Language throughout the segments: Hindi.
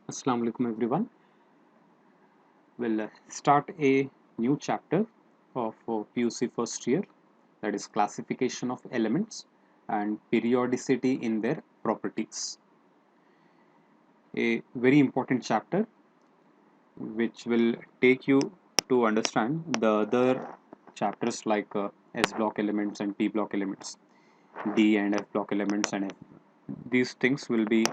Assalamu alaikum everyone. We'll start a new chapter of PUC first year, that is classification of elements and periodicity in their properties. A very important chapter which will take you to understand the other chapters like S block elements and P block elements, D and F block elements and F. These things will be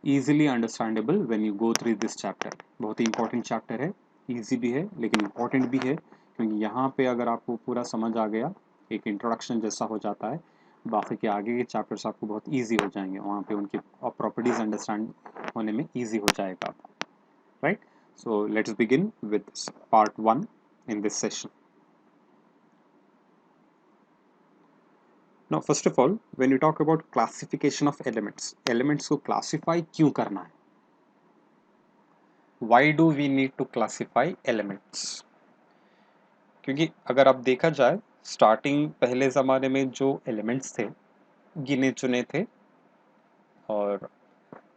easily understandable when you go through this chapter. बहुत ही important chapter है, easy भी है लेकिन important भी है, क्योंकि यहाँ पे अगर आपको पूरा समझ आ गया, एक introduction जैसा हो जाता है, बाकी के आगे के chapters आपको बहुत easy हो जाएंगे, वहाँ पे उनके properties understand होने में easy हो जाएगा आपको, right? So let's begin with part 1 in this session. Now first of all, when you talk about classification of elements, elements को classify क्यों करना है? Why do we need to classify elements? क्योंकि अगर आप देखा जाए, स्टार्टिंग पहले ज़माने में जो एलिमेंट्स थे गिने चुने थे, और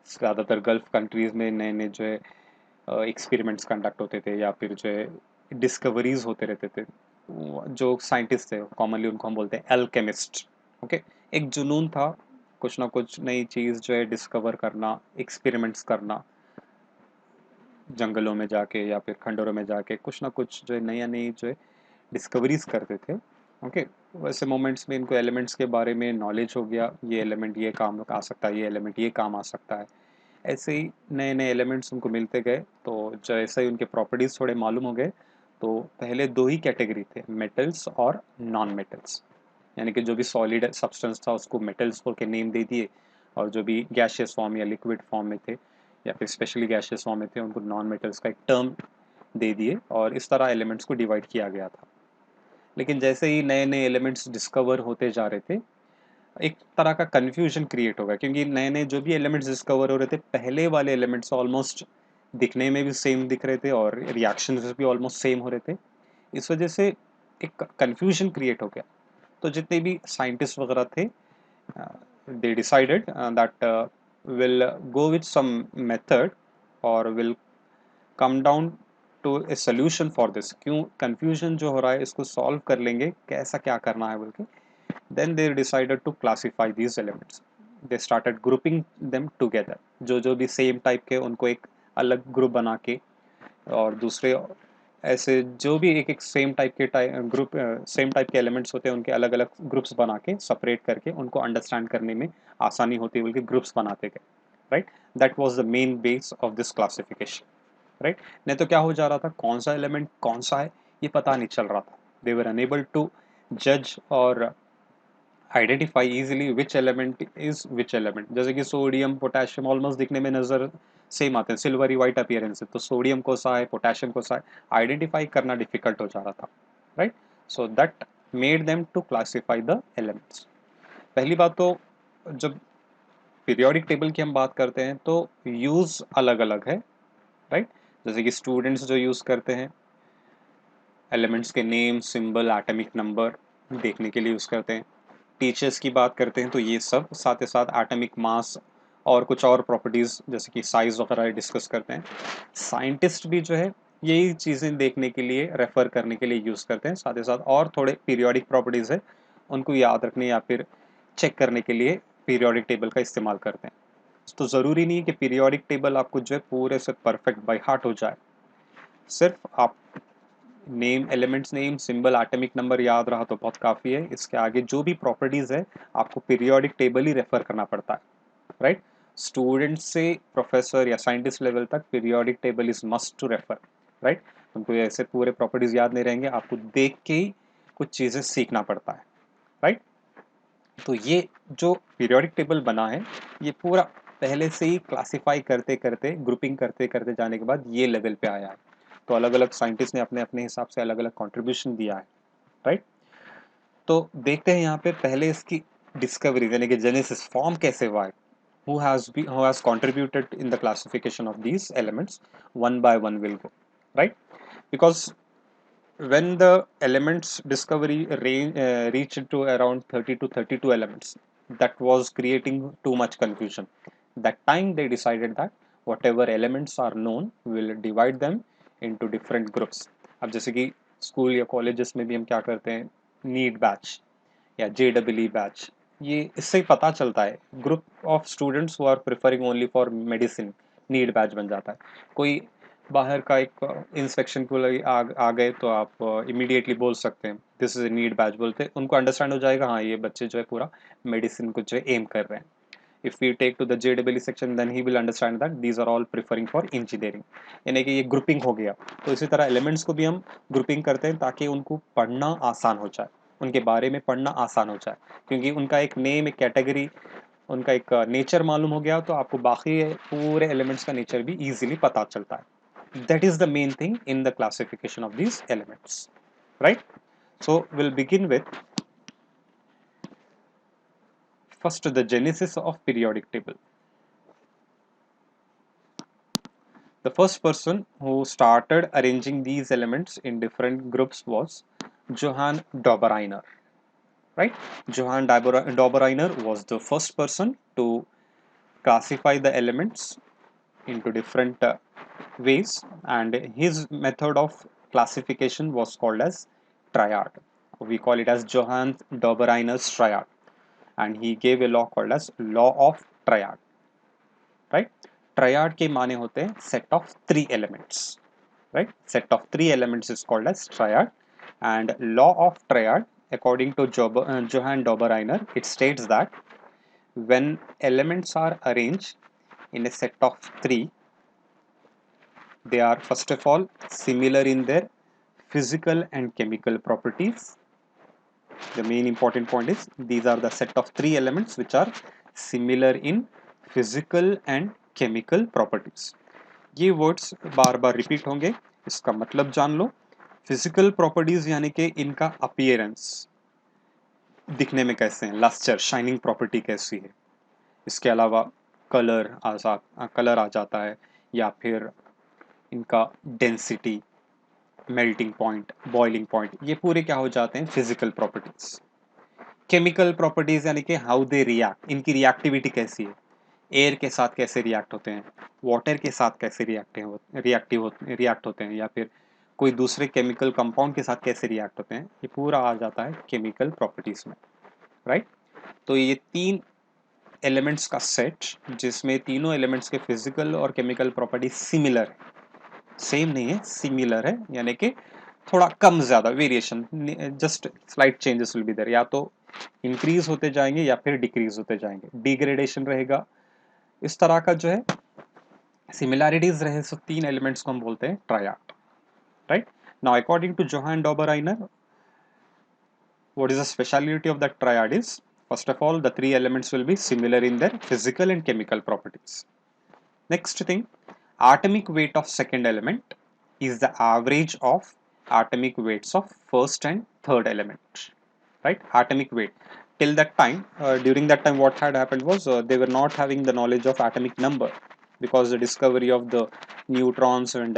ज़्यादातर गल्फ कंट्रीज़ में नए नए जो है एक्सपेरिमेंट्स कंडक्ट होते थे या फिर जो है डिस्कवरीज होते रहते थे। जो साइंटिस्ट थे कॉमनली उनको हम बोलते हैं एल्केमिस्ट। ओके, एक जुनून था कुछ ना कुछ नई चीज़ जो है डिस्कवर करना, एक्सपेरिमेंट्स करना, जंगलों में जाके या फिर खंडरों में जाके कुछ ना कुछ जो है नया नई जो है डिस्कवरीज करते थे। ओके, वैसे मोमेंट्स में इनको एलिमेंट्स के बारे में नॉलेज हो गया, ये एलिमेंट ये काम आ सकता है, ये एलिमेंट ये काम आ सकता है। ऐसे ही नए नए एलिमेंट्स उनको मिलते गए, तो जैसे ही उनके प्रॉपर्टीज़ थोड़े मालूम हो गए, तो पहले दो ही कैटेगरी थे, मेटल्स और नॉन मेटल्स। यानी कि जो भी सॉलिड सब्सटेंस था उसको मेटल्स बोल के नेम दे दिए, और जो भी गैशियस फॉर्म या लिक्विड फॉर्म में थे या फिर स्पेशली गैशियस फॉर्म में थे उनको नॉन मेटल्स का एक टर्म दे दिए, और इस तरह एलिमेंट्स को डिवाइड किया गया था। लेकिन जैसे ही नए नए एलिमेंट्स डिस्कवर होते जा रहे थे, एक तरह का कन्फ्यूजन क्रिएट होगा, क्योंकि नए नए जो भी एलिमेंट्स डिस्कवर हो रहे थे पहले वाले एलिमेंट्स ऑलमोस्ट दिखने में भी सेम दिख रहे थे और रिएक्शंस भी ऑलमोस्ट सेम हो रहे थे। इस वजह से एक कन्फ्यूजन क्रिएट हो गया। तो जितने भी साइंटिस्ट वगैरह थे, they decided that will go with some method or will come down to a solution for this। क्यों confusion जो हो रहा है इसको solve कर लेंगे, कैसा क्या करना है बोल के। Then they decided to classify these elements। they started grouping them together। जो भी same type के उनको एक अलग ग्रुप बना के, और दूसरे ऐसे जो भी एक एक सेम टाइप के ग्रुप सेम टाइप के एलिमेंट्स होते हैं उनके अलग अलग ग्रुप्स बना के सेपरेट करके उनको अंडरस्टैंड करने में आसानी होती है बल्कि ग्रुप्स बनाते गए, right. That was the main base of this classification, right. नहीं तो क्या हो जा रहा था, कौन सा एलिमेंट कौन सा है ये पता नहीं चल रहा था। दे वर अनेबल टू जज और identify easily which element is which element. जैसे कि सोडियम पोटेशियम ऑलमोस्ट दिखने में नजर सेम आते हैं, सिल्वरी वाइट अपीयरेंस है, तो सोडियम को सा है पोटेशियम को सा है, आइडेंटिफाई करना डिफिकल्ट हो जा रहा था, right. So that made them to classify the elements. पहली बात तो, जब पीरियोडिक टेबल की हम बात करते हैं तो यूज अलग अलग है, राइट। जैसे कि स्टूडेंट्स जो यूज करते हैं एलिमेंट्स के नेम, सिंबल, एटॉमिक नंबर देखने के लिए यूज करते हैं। टीचर्स की बात करते हैं तो ये सब साथ ही साथ एटॉमिक मास और कुछ और प्रॉपर्टीज जैसे कि साइज वगैरह डिस्कस करते हैं। साइंटिस्ट भी जो है यही चीज़ें देखने के लिए, रेफर करने के लिए यूज़ करते हैं। साथ ही साथ और थोड़े पीरियोडिक प्रॉपर्टीज़ है उनको याद रखने या फिर चेक करने के लिए पीरियोडिक टेबल का इस्तेमाल करते हैं। तो ज़रूरी नहीं है कि पीरियोडिक टेबल आपको जो है पूरे से परफेक्ट बाय हार्ट हो जाए। सिर्फ आप name, elements name, symbol, atomic number याद रहा तो बहुत काफ़ी है। इसके आगे जो भी प्रॉपर्टीज़ है आपको पीरियोडिक टेबल ही रेफर करना पड़ता है, राइट। स्टूडेंट से प्रोफेसर या साइंटिस्ट लेवल तक periodic table is must to refer, right. तुमको ऐसे पूरे प्रॉपर्टीज याद नहीं रहेंगे, आपको देख के ही कुछ चीज़ें सीखना पड़ता है, राइट। तो ये जो पीरियोडिक टेबल बना है ये पूरा पहले से ही क्लासिफाई करते करते, ग्रुपिंग करते करते जाने के बाद ये लेवल पे आया है। तो अलग अलग साइंटिस्ट ने अपने अपने हिसाब से अलग अलग कॉन्ट्रीब्यूशन दिया है, राइट। तो देखते हैं यहाँ पे पहले इसकी डिस्कवरी यानी कि जेनेसिस फॉर्म कैसे हुआ है। Who has contributed in the classification of these elements? One by one will go, right? Because when the elements discovery reached to around 30 to 32 elements, that was creating too much confusion. That time they decided that whatever elements are known, we'll divide them into different groups. अब जैसे कि स्कूल या कॉलेजेस में भी हम क्या करते हैं, नीट बैच या JEE बैच, ये इससे ही पता चलता है group of students who are preferring only for medicine, NEET batch बन जाता है। कोई बाहर का एक इंस्पेक्शन को लगे आ गए तो आप इमीडिएटली बोल सकते हैं this is a NEET batch, बोलते उनको अंडरस्टैंड हो जाएगा, हाँ ये बच्चे जो है पूरा मेडिसिन को जो है एम कर रहे हैं। If we take to the JEE section, then he will understand that these are all preferring for engineering, यानी कि ये ग्रुपिंग हो गया। तो इसी तरह एलिमेंट्स को भी हम ग्रुपिंग करते हैं ताकि उनको पढ़ना आसान हो जाए, उनके बारे में पढ़ना आसान हो जाए, क्योंकि उनका एक नेम, एक कैटेगरी, उनका एक नेचर मालूम हो गया तो आपको बाकी पूरे एलिमेंट्स का नेचर भी इजीली पता चलता है। That is the main thing in the classification of these elements, right? So will begin with first the genesis of periodic table. The first person who started arranging these elements in different groups was Johann Dobereiner, right? Johann Dobereiner was the first person to classify the elements into different ways, and his method of classification was called as triad. We call it as Johann Dobereiner's triad, and he gave a law called as law of triad, right? Triad के माने होते हैं set of three elements, right? Set of three elements is called as triad, and law of triad, according to Johann Dobereiner, it states that when elements are arranged in a set of three, they are first of all similar in their physical and chemical properties. The main important point is these are the set of three elements which are similar in physical and chemical properties. ये वर्ड्स बार बार रिपीट होंगे, इसका मतलब जान लो। फिजिकल प्रॉपर्टीज यानी कि इनका अपीयरेंस, दिखने में कैसे हैं, लस्टर, शाइनिंग प्रॉपर्टी कैसी है। इसके अलावा कलर आ जाता है, या फिर इनका density, melting point, boiling point, ये पूरे क्या हो जाते हैं, फिजिकल प्रॉपर्टीज। केमिकल प्रॉपर्टीज यानी कि हाउ दे रिएक्ट, इनकी रिएक्टिविटी कैसी है, एयर के साथ कैसे रिएक्ट होते हैं, वाटर के साथ कैसे रिएक्ट होते हैं, या फिर कोई दूसरे केमिकल कंपाउंड के साथ कैसे रिएक्ट होते हैं, ये पूरा आ जाता है केमिकल प्रॉपर्टीज में, राइट? तो ये तीन एलिमेंट्स का सेट जिसमें तीनों एलिमेंट्स के फिजिकल और केमिकल प्रॉपर्टी सिमिलर है, सेम नहीं है, सिमिलर है, यानी कि थोड़ा कम ज्यादा variation, just slight changes will be there, या तो इंक्रीज होते जाएंगे या फिर डिक्रीज होते जाएंगे, डिग्रेडेशन रहेगा, इस तरह का जो है सिमिलैरिटीज रहे। सो तीन एलिमेंट्स को हम बोलते हैं triad, right? Now according to Johann Dobereiner, what is the speciality of that triad is, first of all the three elements will be similar in their physical and chemical properties. Next thing, atomic weight of second element is the average of atomic weights of first and third element, right? Atomic weight, till that time, during that time what had happened was they were not having the knowledge of atomic number, because the discovery of the neutrons and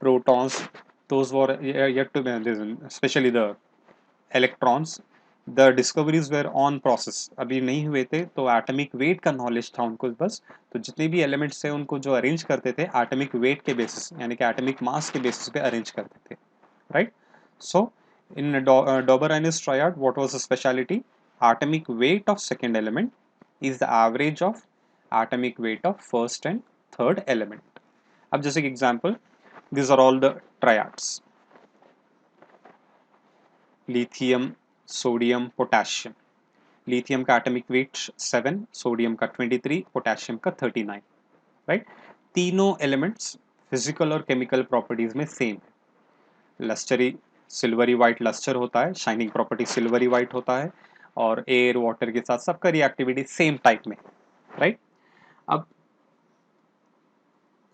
protons, those were yet to be, especially the electrons, the discoveries were on process, अभी नहीं हुए थे, तो एटॉमिक वेट का नॉलेज था उनको बस। तो जितने भी एलिमेंट्स थे उनको जो अरेंज करते थे एटॉमिक वेट के बेसिस, यानी कि एटॉमिक मास के बेसिस पे अरेंज करते थे, right? So in Dobereiner's triad, what was the speciality? Atomic weight of second element is the average of atomic weight of first and third element. अब जैसे कि example, these are all the triads: lithium, sodium, potassium. Lithium का एटॉमिक वेट 7, सोडियम का 23, पोटेशियम का 39, राइट? तीनों एलिमेंट्स फिजिकल और केमिकल प्रॉपर्टीज में सेम है। लस्टरी, सिल्वरी वाइट लस्टर होता है, शाइनिंग प्रॉपर्टी सिल्वरी वाइट होता है, और एयर वाटर के साथ सबका रिएक्टिविटी सेम टाइप में, राइट? अब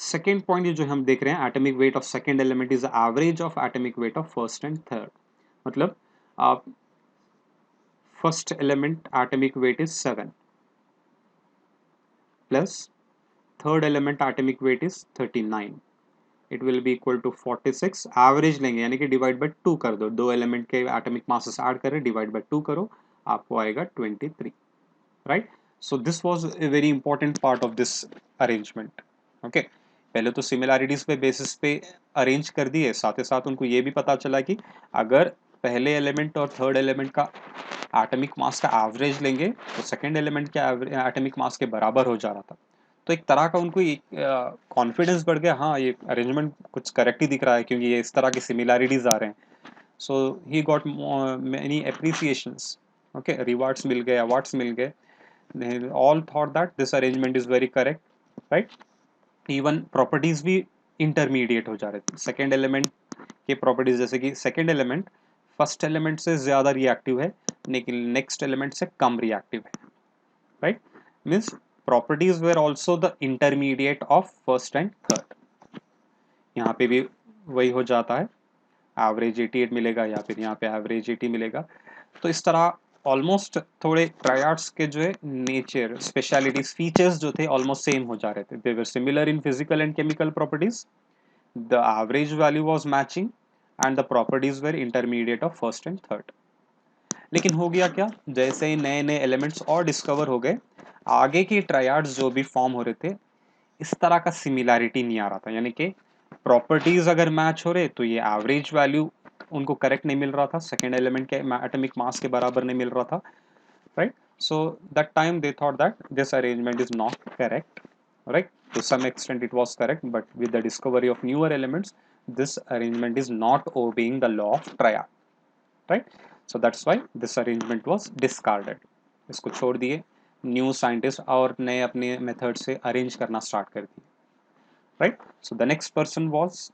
सेकेंड पॉइंट जो हम देख रहे हैं, atomic weight of second element is average of atomic weight of first and third. मतलब आप first element atomic weight is 7 plus third element atomic weight is 39, it will be equal to 46। Average लेंगे यानी कि डिवाइड बाय 2 कर दो, दो एलिमेंट के एटॉमिक मासेस ऐड करें, डिवाइड बाय 2 करो, आपको आएगा 23, right? So this was a very important part of this arrangement. Okay, पहले तो सिमिलैरिटीज पे बेसिस पे अरेंज कर दिए, साथ ही साथ उनको ये भी पता चला कि अगर पहले एलिमेंट और थर्ड एलिमेंट का एटॉमिक मास का एवरेज लेंगे तो सेकेंड एलिमेंट के एटॉमिक मास के बराबर हो जा रहा था। तो एक तरह का उनको कॉन्फिडेंस बढ़ गया, हाँ ये अरेंजमेंट कुछ करेक्ट ही दिख रहा है क्योंकि ये इस तरह की सिमिलैरिटीज आ रहे हैं। So he got many appreciations, okay, rewards मिल गए, अवार्ड्स मिल गए। they all thought that this arrangement is very correct, right? Even properties भी इंटरमीडिएट हो जा रहे थे। सेकेंड एलिमेंट के प्रॉपर्टीज जैसे कि सेकेंड एलिमेंट फर्स्ट एलिमेंट से ज्यादा रिएक्टिव है लेकिन नेक्स्ट एलिमेंट से कम रिएक्टिव है, right? Means properties were also the intermediate of first and third. यहाँ पे भी वही हो जाता है, एवरेज 88 मिलेगा या फिर यहाँ पे एवरेज 80 मिलेगा। तो इस तरह ऑलमोस्ट थोड़े ट्रायड्स के जो है नेचर, स्पेशलिटीज, फीचर्स जो थे ऑलमोस्ट सेम हो जा रहे थे। They were similar in physical and chemical properties, the average value was matching and the properties were intermediate of first and third. लेकिन हो गया क्या, जैसे ही नए नए एलिमेंट्स और डिस्कवर हो गए, आगे की ट्रायड्स जो भी फॉर्म हो रहे थे इस तरह का सिमिलैरिटी नहीं आ रहा था। यानी कि प्रॉपर्टीज अगर मैच हो रहे तो ये एवरेज वैल्यू उनको करेक्ट नहीं मिल रहा था, सेकेंड एलिमेंट के एटॉमिक मास के बराबर नहीं मिल रहा था, right? So that time they thought that this arrangement is not correct, right? To some extent it was correct, but with the discovery of newer elements, this arrangement is not obeying the law of triad, right? So that's why this arrangement was discarded. इसको छोड़ दिए, न्यू साइंटिस्ट और नए अपने मेथड से अरेंज करना स्टार्ट कर दिए, right? So the next person was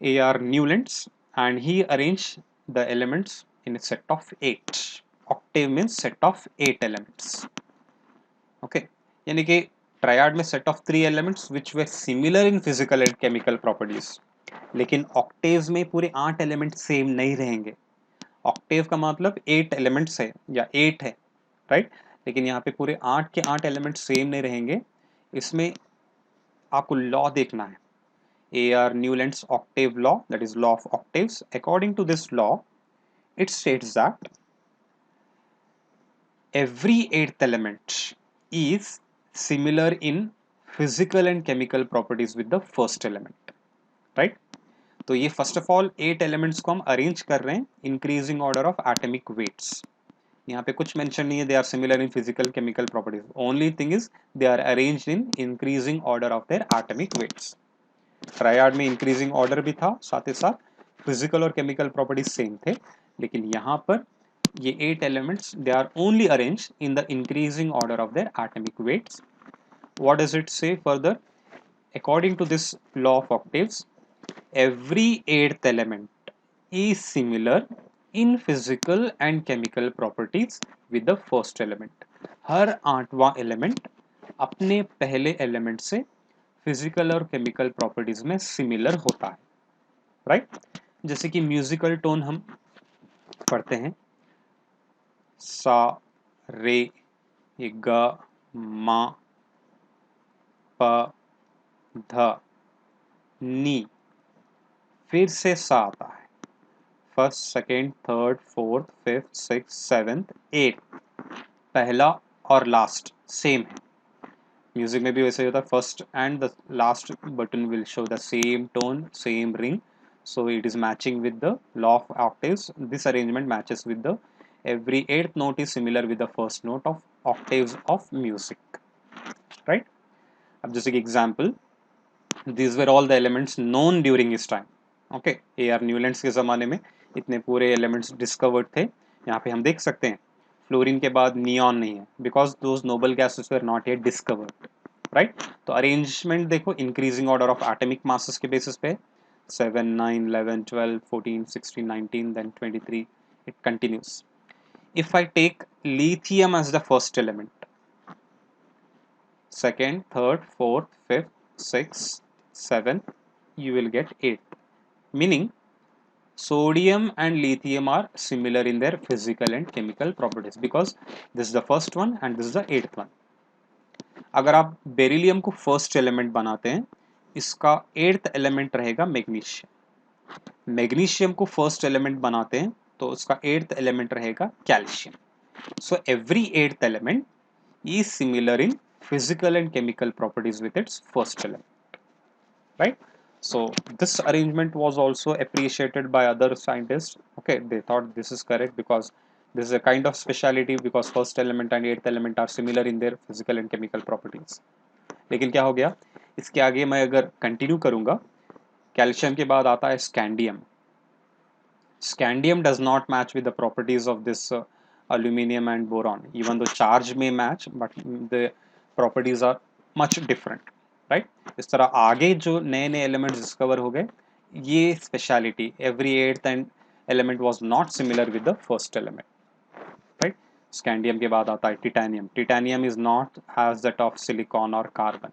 A.R. Newlands, and he arranged the elements in a set of 8. Octave means set of 8 elements. Okay, यानी कि ट्रायड में set of 3 elements which way similar in physical and chemical properties, लेकिन ऑक्टेव्स में पूरे 8 एलिमेंट सेम नहीं रहेंगे। ऑक्टेव का मतलब 8 एलिमेंट्स है या 8 है, राइट? लेकिन यहाँ पे पूरे 8 के 8 एलिमेंट सेम नहीं रहेंगे। इसमें आपको लॉ देखना है, A.R. Newland's octave law, that is law of octaves. According to this law, it states that every eighth element is similar in physical and chemical properties with the first element, right? तो ये फर्स्ट ऑफ ऑल 8 एलिमेंट्स को हम अरेंज कर रहे हैं increasing order of atomic weights. यहाँ पे कुछ मेंशन नहीं है they are similar in physical chemical properties, only thing is they are arranged in increasing order of their atomic weights. Triad में इंक्रीजिंग ऑर्डर भी था, साथ ही साथ फिजिकल और केमिकल प्रॉपर्टीज सेम थे, लेकिन यहाँ पर ये 8 elements they are only arrange in the increasing order of their atomic weights. What does it say further? According to this law of octaves, every eighth element is similar in physical and chemical properties with the first element. हर 8वां एलिमेंट अपने पहले एलिमेंट से फिजिकल और केमिकल प्रॉपर्टीज में सिमिलर होता है, राइट? जैसे कि म्यूजिकल टोन हम पढ़ते हैं, सा, रे, ये ग, मा, प, ध, नी, फिर से सा आता है, first, second, third, fourth, fifth, six, seventh, eight, पहला और लास्ट सेम है। म्यूजिक में भी वैसे ही होता है, first and the last button will show the same tone, same ring, so it is matching with the law of octaves. This arrangement matches with the every eighth note is similar with the first note of octaves of music, right? अब जैसे कि example, these were all the elements known during his time. Okay, A.R. Newlands के ज़माने में इतने पूरे एलिमेंट्स डिस्कवर्ड थे। यहाँ पे हम देख सकते हैं फ्लोरीन के बाद नियॉन नहीं है, because those noble gases were not yet discovered, right? तो अरेंजमेंट देखो increasing order of atomic masses के बेसिस पे 7, 9, 11, 12, 14, 16, 19, then 23, it continues. If I take lithium as the first element, second, third, fourth, fifth, sixth, seventh, you will get 8th. Meaning, sodium and lithium are similar in their physical and chemical properties because this is the first one and this is the 8th one. अगर आप बेरिलियम को फर्स्ट एलिमेंट बनाते हैं, इसका 8th एलिमेंट रहेगा मैग्नीशियम। मैग्नीशियम को फर्स्ट एलिमेंट बनाते हैं तो उसका 8th एलिमेंट रहेगा calcium. So every eighth element is similar in physical and chemical properties with its first element, right? So this arrangement was also appreciated by other scientists. Okay, they thought this is correct because this is a kind of speciality, because first element and eighth element are similar in their physical and chemical properties. लेकिन क्या हो गया, इसके आगे मैं अगर कंटिन्यू करूंगा, कैल्शियम के बाद आता है scandium. Scandium does not match with the properties of this aluminum and boron, even though charge may match, but the properties are much different, right? इस तरह आगे जो नए नए elements discover हो गए, ये speciality every eighth and element was not similar with the first element, right? Scandium के बाद आता है titanium. Titanium is not has that of silicon or carbon,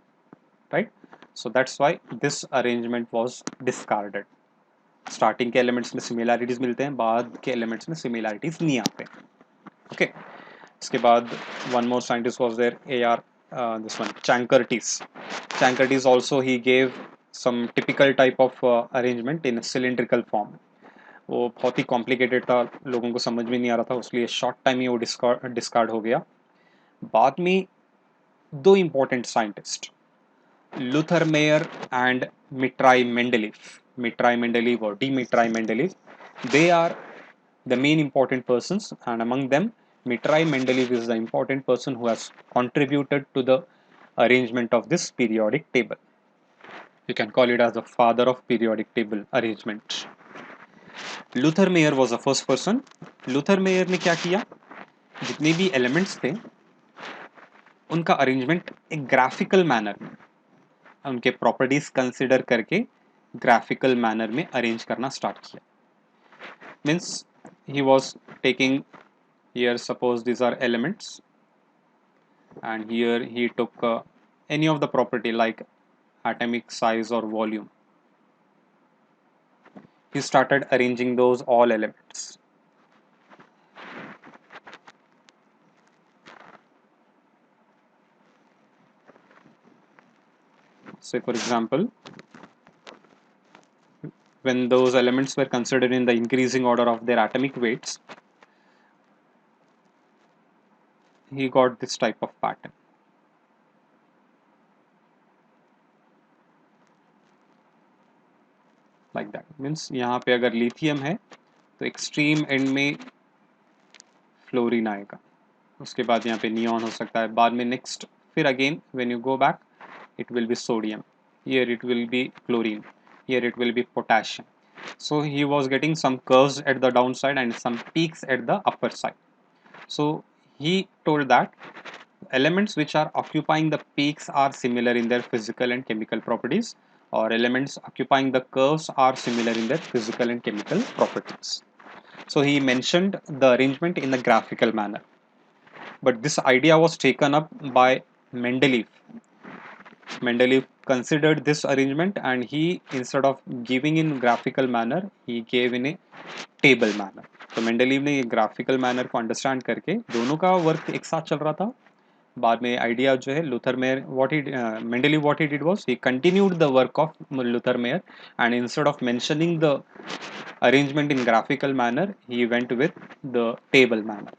right? So that's why this arrangement was discarded. Starting के एलिमेंट्स में सिमिलैरिटीज मिलते हैं, बाद के एलिमेंट्स में सिमिलैरिटीज नहीं आते. ओके, इसके बाद one more scientist was there, AR this one Chankertis. Chankertis also he gave some typical type of arrangement in a cylindrical form. वो बहुत ही कॉम्प्लिकेटेड था, लोगों को समझ में नहीं आ रहा था, इसलिए शॉर्ट टाइम ही वो डिस्कार्ड हो गया. बाद में दो important scientist, Luther Mayer and Mitrai Mendeleev. Mitrai Mendeleev or Dmitrai Mendeleev, they are the main important persons, and among them, Mitrai Mendeleev is the important person who has contributed to the arrangement of this periodic table. You can call it as the father of periodic table arrangement. Luther Mayer was the first person. Luther Mayer ने क्या किया, जितने भी elements थे उनका arrangement एक graphical manner में, उनके प्रॉपर्टीज कंसिडर करके ग्राफिकल मैनर में अरेंज करना स्टार्ट किया. Means he was taking, here suppose these are elements, and here he took any of the property like atomic size or volume. He started arranging those all elements. Say for example, when those elements were considered in the increasing order of their atomic weights, he got this type of pattern. Like that. Means यहाँ पे अगर लिथियम है तो एक्सट्रीम एंड में फ्लोरीन आएगा, उसके बाद यहाँ पे नियॉन हो सकता है, बाद में नेक्स्ट फिर again when you go back it will be sodium, here it will be chlorine, here it will be potassium. So he was getting some curves at the downside and some peaks at the upper side. So he told that elements which are occupying the peaks are similar in their physical and chemical properties, or elements occupying the curves are similar in their physical and chemical properties. So he mentioned the arrangement in a graphical manner, but this idea was taken up by Mendeleev. Mendeleev considered this arrangement, and he, instead of giving in graphical manner, he gave in a table manner. तो मेंडलीव ने ये ग्राफिकल मैनर को अंडरस्टैंड करके दोनों का वर्क एक साथ चल रहा था. बाद में आइडिया जो है Luther mayor, Mendeleev what he did was he continued the work of Luther Mayer, and instead of mentioning the arrangement in graphical manner, he went with the table manner,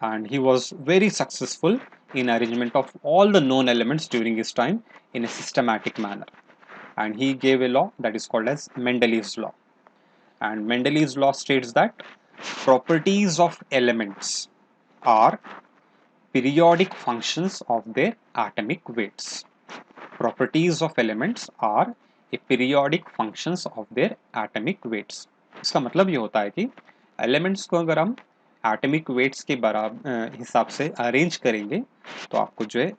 and he was very successful in arrangement of all the known elements during his time in a systematic manner. And he gave a law that is called as Mendeleev's law. And Mendeleev's law states that properties of elements are periodic functions of their atomic weights. Properties of elements are a periodic functions of their atomic weights. इसका मतलब ये होता है कि एलिमेंट्स को अगर हम एटॉमिक वेट्स के बराबर हिसाब से अरेंज करेंगे तो आपको जो है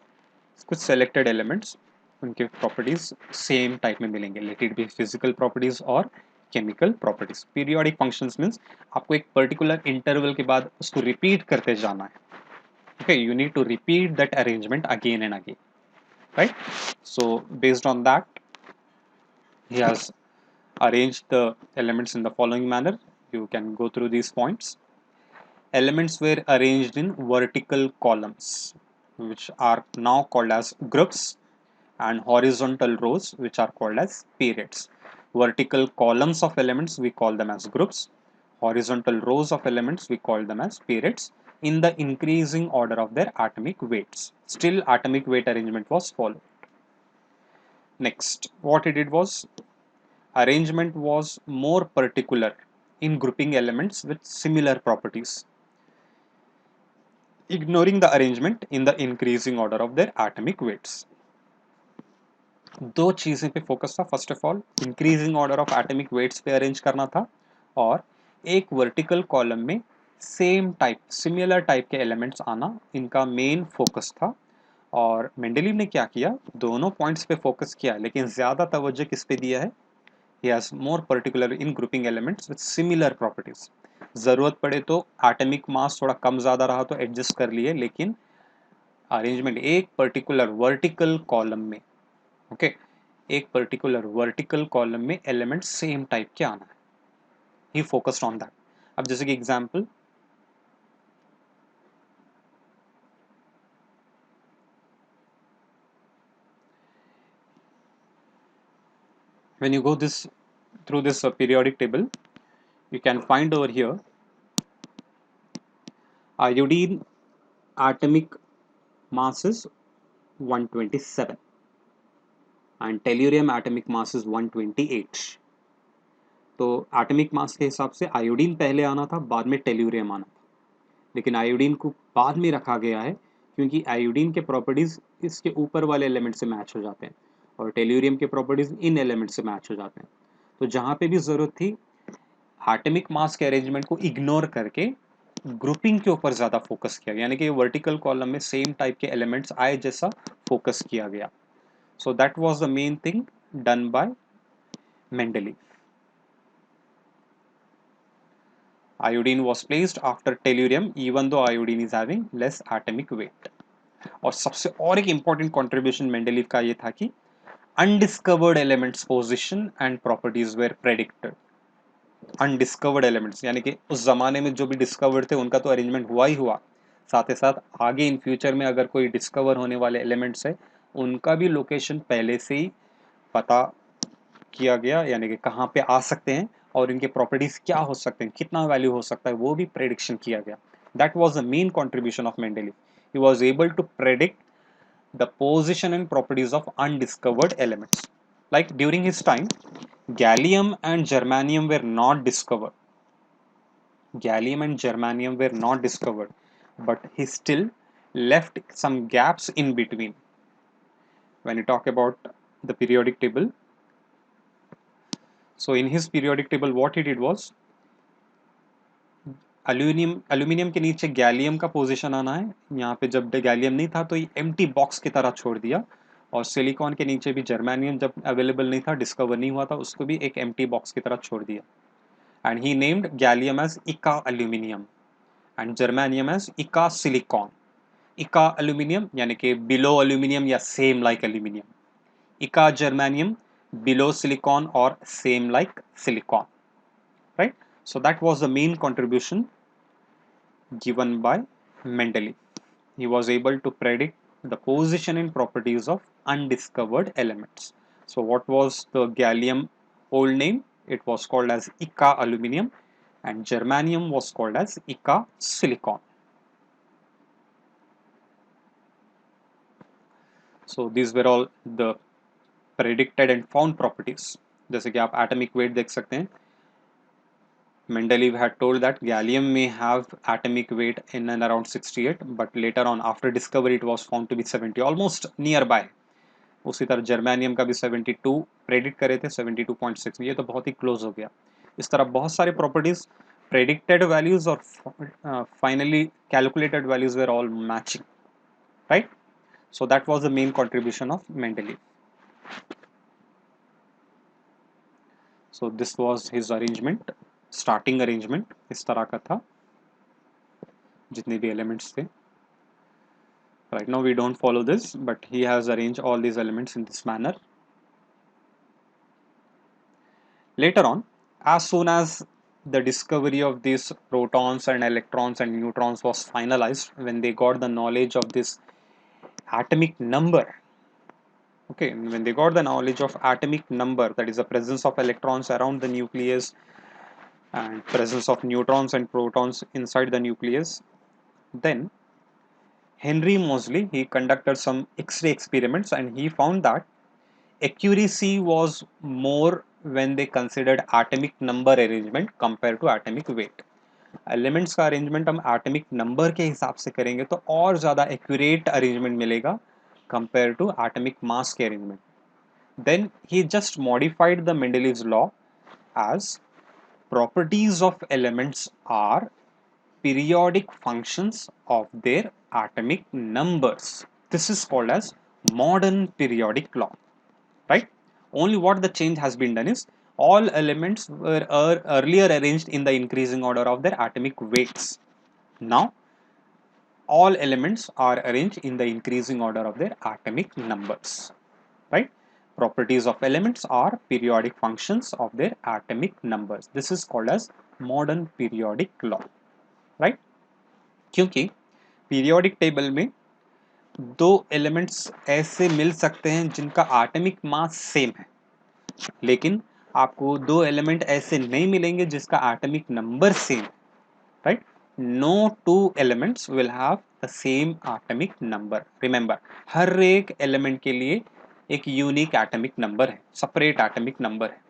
कुछ सेलेक्टेड एलिमेंट्स उनके प्रॉपर्टीज सेम टाइप में मिलेंगे, let it be physical properties और chemical properties. Periodic functions means आपको एक पर्टिकुलर इंटरवल के बाद उसको रिपीट करते जाना है. Okay, you need to repeat that arrangement again and again, right? So based on that he has arranged the elements in the following manner. You can go through these points. Elements were arranged in vertical columns, which are now called as groups, and horizontal rows, which are called as periods. Vertical columns of elements we call them as groups. horizontal rows of elements, we call them as periods, in the increasing order of their atomic weights. Still atomic weight arrangement was followed. Next, what he did was, arrangement was more particular in grouping elements with similar properties, ignoring the arrangement in the increasing order of their atomic weights. दो चीजें पे फोकस था. First of all increasing order of atomic weights पे अरेंज करना था, और एक वर्टिकल कॉलम में सेम टाइप सिमिलर टाइप के एलिमेंट्स आना इनका मेन फोकस था. और मेंडलीव ने क्या किया, दोनों पॉइंट्स पे फोकस किया, लेकिन ज्यादा तवज्जो किस पे दिया है, he has more particular in grouping elements with similar properties. जरूरत पड़े तो एटॉमिक मास थोड़ा कम ज्यादा रहा तो एडजस्ट कर लिए, लेकिन अरेंजमेंट एक पर्टिकुलर वर्टिकल कॉलम में, ओके, एक पर्टिकुलर वर्टिकल कॉलम में एलिमेंट सेम टाइप के आना है, ही फोकस्ड ऑन दैट. अब जैसे कि example, when you go this through this periodic table, you can find over here iodine atomic mass is 127 and tellurium atomic mass is 128. तो एटॉमिक मास के हिसाब से आयोडीन पहले आना था, बाद में टेल्यूरियम आना था, लेकिन आयोडीन को बाद में रखा गया है क्योंकि आयोडीन के प्रॉपर्टीज इसके ऊपर वाले एलिमेंट से मैच हो जाते हैं और टेल्यूरियम के प्रॉपर्टीज इन एलिमेंट से मैच हो जाते हैं. तो जहाँ पे भी जरूरत थी एटॉमिक मास के अरेंजमेंट को इग्नोर करके ग्रुपिंग के ऊपर ज्यादा फोकस किया गया, यानी कि वर्टिकल कॉलम में सेम टाइप के एलिमेंट्स आए जैसा फोकस किया गया. सो that was the main thing done by Mendeleev. Iodine was placed after tellurium even though iodine is having less atomic weight. और सबसे और एक important contribution मेंडलीव का ये था कि undiscovered elements position and properties were predicted. Undiscovered elements यानी कि उस जमाने में जो भी डिस्कवर्ड थे उनका तो अरेंजमेंट हुआ ही हुआ, साथ ही साथ आगे इन फ्यूचर में अगर कोई डिस्कवर होने वाले एलिमेंट्स है उनका भी लोकेशन पहले से ही पता किया गया, यानी कि कहाँ पे आ सकते हैं और इनके प्रॉपर्टीज क्या हो सकते हैं, कितना वैल्यू हो सकता है, वो भी प्रेडिक्शन किया गया. That was the main contribution of Mendeleev. He was able to predict the position and properties of undiscovered elements. Like during his time gallium and germanium were not discovered. Gallium and germanium were not discovered, but he still left some gaps in between. When you talk about the periodic table, so in his periodic table what he did was, aluminium के नीचे गैलियम का पोजीशन आना है, यहाँ पे जब गैलियम नहीं था तो ये एम्प्टी बॉक्स की तरह छोड़ दिया, और सिलिकॉन के नीचे भी जर्मेनियम जब अवेलेबल नहीं था, डिस्कवर नहीं हुआ था, उसको भी एक एम्प्टी बॉक्स की तरह छोड़ दिया. And he named gallium as eka aluminium and germanium as eka silicon. Eka aluminium यानी कि बिलो अल्यूमिनियम या same like aluminium, eka germanium below silicon और same like silicon, right? So that was the main contribution given by Mendeleev. He was able to predict the position and properties of undiscovered elements. So what was the gallium old name? It was called as Ica aluminum, and germanium was called as Ica silicon. So these were all the predicted and found properties. जैसे कि आप atomic weight देख सकते हैं, Mendeleev had told that gallium may have atomic weight in and around 68, but later on after discovery it was found to be 70, almost nearby. उसी तरह जर्मेनियम का भी 72 प्रेडिक्ट करे थे, 72.6, ये तो बहुत ही क्लोज हो गया. इस तरह बहुत सारे प्रॉपर्टीज प्रेडिक्टेड वैल्यूज और finally calculated values were all matching, right? So that was the main contribution of Mendeleev. So this was his arrangement. Starting arrangement इस तरह का था, जितने भी एलिमेंट्स थे. Right now we don't follow this, but he has arranged all these elements in this manner. Later on, as soon as the discovery of these protons and electrons and neutrons was finalized, when they got the knowledge of this atomic number, okay, when they got the knowledge of atomic number, that is the presence of electrons around the nucleus, and presence of neutrons and protons inside the nucleus. Then Henry Moseley, he conducted some X-ray experiments and he found that accuracy was more when they considered atomic number arrangement compared to atomic weight. Elements का अरेंजमेंट हम एटॉमिक नंबर के हिसाब से करेंगे तो और ज़्यादा एक्यूरेट अरेंजमेंट मिलेगा कंपेयर टू एटॉमिक मास के arrangement. Then he just modified the Mendeleev's law as properties of elements are periodic functions of their atomic numbers. This is called as modern periodic law, right? Only what the change has been done is all elements were earlier arranged in the increasing order of their atomic weights. Now all elements are arranged in the increasing order of their atomic numbers, right? Properties of elements are periodic functions of their atomic numbers. This is called as modern periodic law, right? क्योंकि periodic table में दो elements ऐसे मिल सकते हैं जिनका atomic mass same है, लेकिन आपको दो element ऐसे नहीं मिलेंगे जिसका atomic number same, right? No two elements will have the same atomic number. Remember, हर एक element के लिए एक यूनिक एटॉमिक नंबर है, सेपरेट एटॉमिक नंबर है.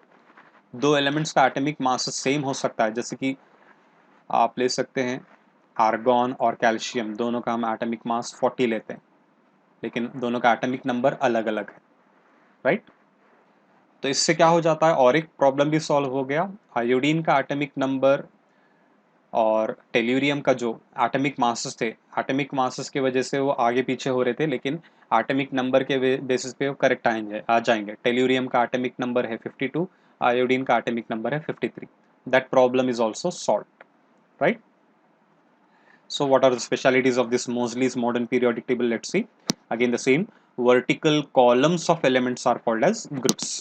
दो एलिमेंट्स का एटॉमिक मास सेम हो सकता है, जैसे कि आप ले सकते हैं आर्गॉन और कैल्शियम, दोनों का हम एटॉमिक मास 40 लेते हैं, लेकिन दोनों का एटॉमिक नंबर अलग अलग है, राइट? तो इससे क्या हो जाता है, और एक प्रॉब्लम भी सॉल्व हो गया. आयोडीन का एटॉमिक नंबर और टेल्यूरियम का जो एटॉमिक मासेस थे, एटॉमिक मासेस की वजह से वो आगे पीछे हो रहे थे, लेकिन एटॉमिक नंबर के बेसिस पे वो करेक्ट आ जाएंगे. टेल्यूरियम का एटॉमिक नंबर है 52, आयोडीन का एटॉमिक नंबर है 53. That problem is also solved, right? So what are the specialities of this Moseley's modern periodic table? Let's see. Again the same, vertical columns of elements are called as groups,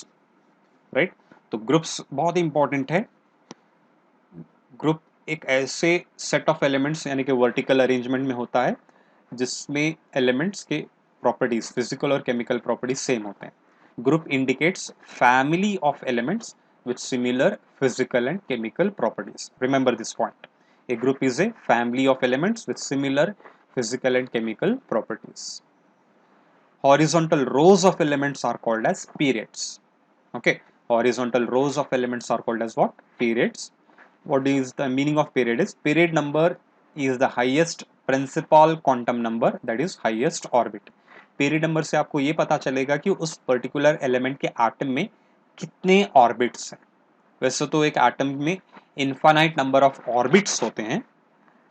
right? तो ग्रुप्स बहुत इंपॉर्टेंट है. ग्रुप एक ऐसे सेट ऑफ एलिमेंट्स यानी कि वर्टिकल अरेंजमेंट में होता है जिसमें एलिमेंट्स के प्रॉपर्टीज, फिजिकल और केमिकल प्रॉपर्टीज सेम होते हैं. Group indicates family of elements with similar physical and chemical properties. Remember this point. A group is a family of elements with similar physical and chemical properties. Horizontal rows of elements are called as periods. Okay, horizontal rows of elements are called as what? Periods. What is the meaning of period? Is period number is the highest principal quantum number, that is highest orbit. Period number से आपको ये पता चलेगा कि उस पर्टिकुलर एलिमेंट के एटम में कितने ऑर्बिट्स हैं. वैसे तो एक एटम में इनफाइनाइट नंबर ऑफ ऑर्बिट्स होते हैं,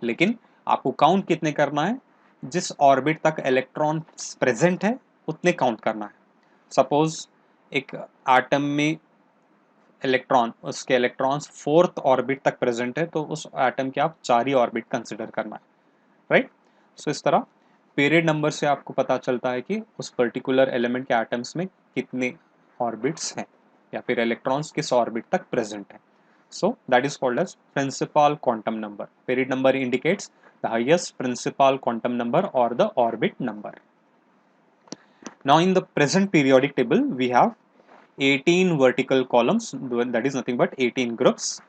लेकिन आपको काउंट कितने करना है, जिस ऑर्बिट तक इलेक्ट्रॉन प्रेजेंट है उतने काउंट करना है. सपोज एक एटम में इलेक्ट्रॉन, उसके इलेक्ट्रॉन्स फोर्थ ऑर्बिट तक प्रेजेंट है, तो उस एटम के आप 4 ही ऑर्बिट कंसिडर करना है, राइट? सो इस तरह पीरियड नंबर से आपको पता चलता है कि उस पर्टिकुलर एलिमेंट के एटम्स में कितने ऑर्बिट्स हैं या फिर इलेक्ट्रॉन्स किस ऑर्बिट तक प्रेजेंट है. So that is called as principal quantum number. Period number indicates the highest principal quantum number or the orbit number. Now in the present periodic table we have 18 vertical columns, that is nothing but 18 groups,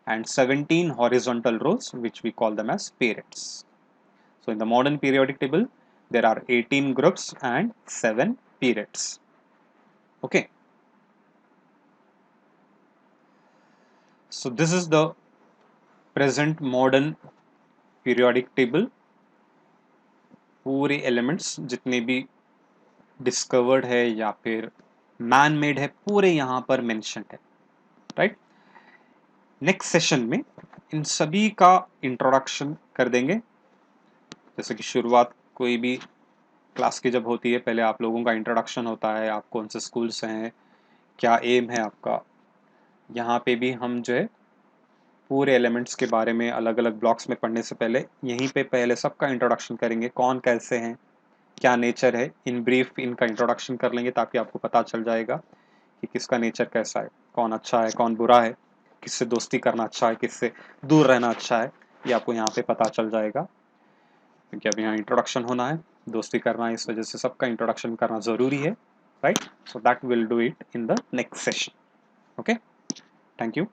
and 17 horizontal rows which we call them as periods. So in the modern periodic table there are 18 groups and 7 periods. Okay. So this is the present modern periodic table. पूरे एलिमेंट्स जितने भी डिस्कवर्ड है या फिर मैन मेड है पूरे यहाँ पर मेंशन है, राइट? नेक्स्ट सेशन में इन सभी का इंट्रोडक्शन कर देंगे. जैसे कि शुरुआत कोई भी क्लास की जब होती है, पहले आप लोगों का इंट्रोडक्शन होता है, आप कौन से स्कूल से हैं, क्या एम है आपका. यहाँ पे भी हम जो है पूरे एलिमेंट्स के बारे में अलग अलग ब्लॉक्स में पढ़ने से पहले यहीं पे पहले सबका इंट्रोडक्शन करेंगे, कौन कैसे हैं, क्या नेचर है, इन ब्रीफ इनका इंट्रोडक्शन कर लेंगे ताकि आपको पता चल जाएगा कि किसका नेचर कैसा है, कौन अच्छा है कौन बुरा है, किससे दोस्ती करना अच्छा है किससे दूर रहना अच्छा है, ये आपको यहाँ पे पता चल जाएगा. क्योंकि अब यहाँ इंट्रोडक्शन होना है, दोस्ती करना है, इस वजह से सबका इंट्रोडक्शन करना ज़रूरी है, right? So that will do it in the next session. Okay, thank you.